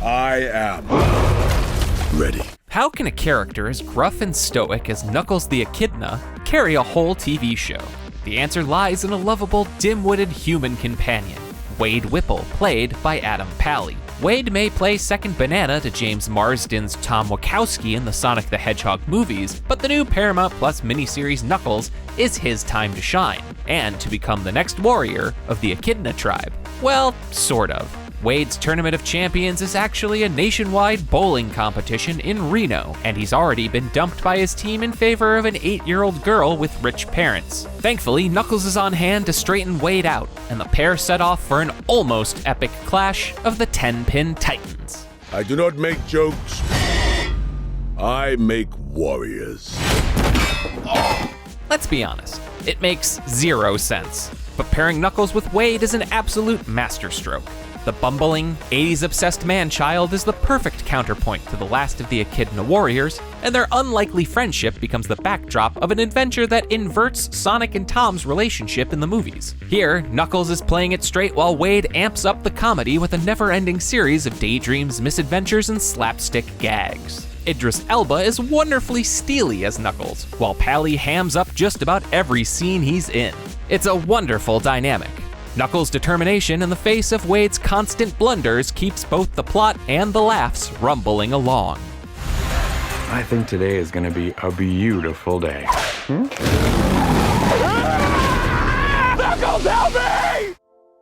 I am ready. How can a character as gruff and stoic as Knuckles the Echidna carry a whole TV show? The answer lies in a lovable, dim-witted human companion, Wade Whipple, played by Adam Pally. Wade may play second banana to James Marsden's Tom Wachowski in the Sonic the Hedgehog movies, but the new Paramount Plus miniseries Knuckles is his time to shine, and to become the next warrior of the Echidna tribe. Well, sort of. Wade's Tournament of Champions is actually a nationwide bowling competition in Reno, and he's already been dumped by his team in favor of an 8-year-old girl with rich parents. Thankfully, Knuckles is on hand to straighten Wade out, and the pair set off for an almost epic clash of the 10-pin Titans. I do not make jokes. I make warriors. Let's be honest, it makes zero sense, but pairing Knuckles with Wade is an absolute masterstroke. The bumbling, 80s-obsessed man-child is the perfect counterpoint to the last of the Echidna warriors, and their unlikely friendship becomes the backdrop of an adventure that inverts Sonic and Tom's relationship in the movies. Here, Knuckles is playing it straight while Wade amps up the comedy with a never-ending series of daydreams, misadventures, and slapstick gags. Idris Elba is wonderfully steely as Knuckles, while Pally hams up just about every scene he's in. It's a wonderful dynamic. Knuckles' determination in the face of Wade's constant blunders keeps both the plot and the laughs rumbling along. I think today is gonna be a beautiful day. Knuckles, help me!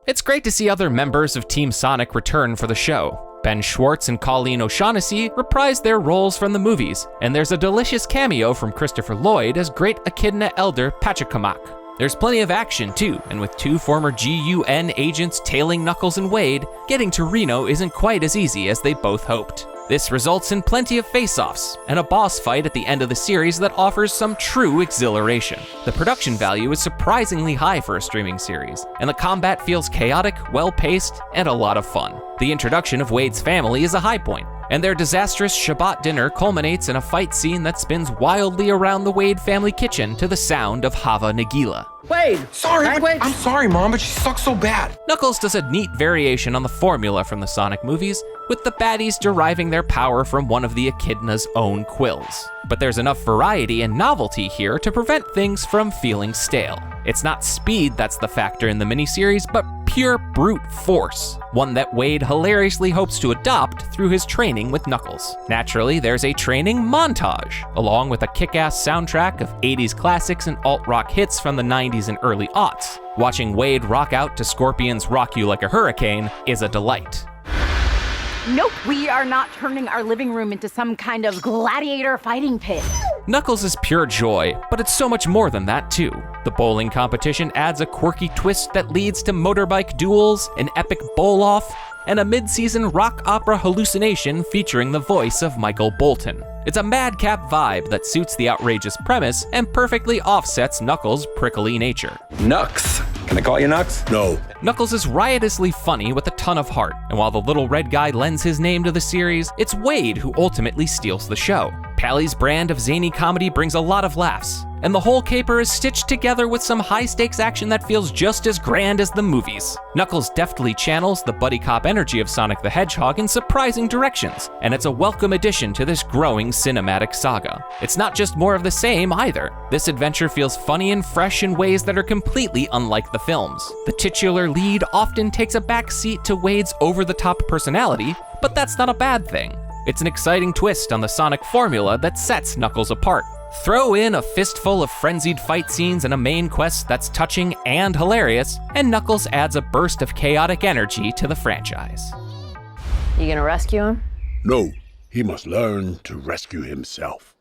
It's great to see other members of Team Sonic return for the show. Ben Schwartz and Colleen O'Shaughnessy reprise their roles from the movies, and there's a delicious cameo from Christopher Lloyd as Great Echidna Elder Pachacamac. There's plenty of action too, and with two former GUN agents tailing Knuckles and Wade, getting to Reno isn't quite as easy as they both hoped. This results in plenty of face-offs, and a boss fight at the end of the series that offers some true exhilaration. The production value is surprisingly high for a streaming series, and the combat feels chaotic, well-paced, and a lot of fun. The introduction of Wade's family is a high point, and their disastrous Shabbat dinner culminates in a fight scene that spins wildly around the Wade family kitchen to the sound of Hava Nagila. Wade! Sorry, Wade! I'm sorry, Mom, but she sucks so bad. Knuckles does a neat variation on the formula from the Sonic movies, with the baddies deriving their power from one of the Echidna's own quills. But there's enough variety and novelty here to prevent things from feeling stale. It's not speed that's the factor in the miniseries, but pure brute force, one that Wade hilariously hopes to adopt through his training with Knuckles. Naturally, there's a training montage, along with a kick-ass soundtrack of 80s classics and alt-rock hits from the 90s and early aughts. Watching Wade rock out to Scorpion's Rock You Like a Hurricane is a delight. Nope, we are not turning our living room into some kind of gladiator fighting pit. Knuckles is pure joy, but it's so much more than that too. The bowling competition adds a quirky twist that leads to motorbike duels, an epic bowl-off, and a mid-season rock opera hallucination featuring the voice of Michael Bolton. It's a madcap vibe that suits the outrageous premise and perfectly offsets Knuckles' prickly nature. Nux. Can I call you Nux? No. Knuckles is riotously funny with a ton of heart, and while the little red guy lends his name to the series, it's Wade who ultimately steals the show. Pally's brand of zany comedy brings a lot of laughs, and the whole caper is stitched together with some high-stakes action that feels just as grand as the movies. Knuckles deftly channels the buddy cop energy of Sonic the Hedgehog in surprising directions, and it's a welcome addition to this growing cinematic saga. It's not just more of the same either. This adventure feels funny and fresh in ways that are completely unlike the films. The titular lead often takes a back seat to Wade's over-the-top personality, but that's not a bad thing. It's an exciting twist on the Sonic formula that sets Knuckles apart. Throw in a fistful of frenzied fight scenes and a main quest that's touching and hilarious, and Knuckles adds a burst of chaotic energy to the franchise. You gonna rescue him? No. He must learn to rescue himself.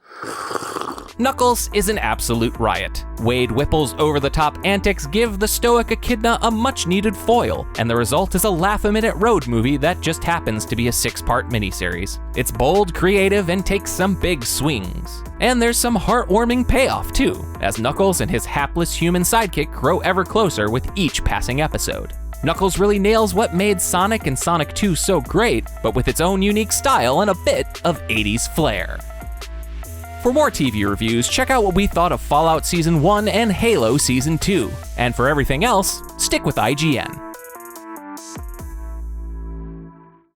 Knuckles is an absolute riot. Wade Whipple's over-the-top antics give the stoic Echidna a much-needed foil, and the result is a laugh-a-minute road movie that just happens to be a 6-part miniseries. It's bold, creative, and takes some big swings. And there's some heartwarming payoff too, as Knuckles and his hapless human sidekick grow ever closer with each passing episode. Knuckles really nails what made Sonic and Sonic 2 so great, but with its own unique style and a bit of 80s flair. For more TV reviews, check out what we thought of Fallout Season 1 and Halo Season 2. And for everything else, stick with IGN.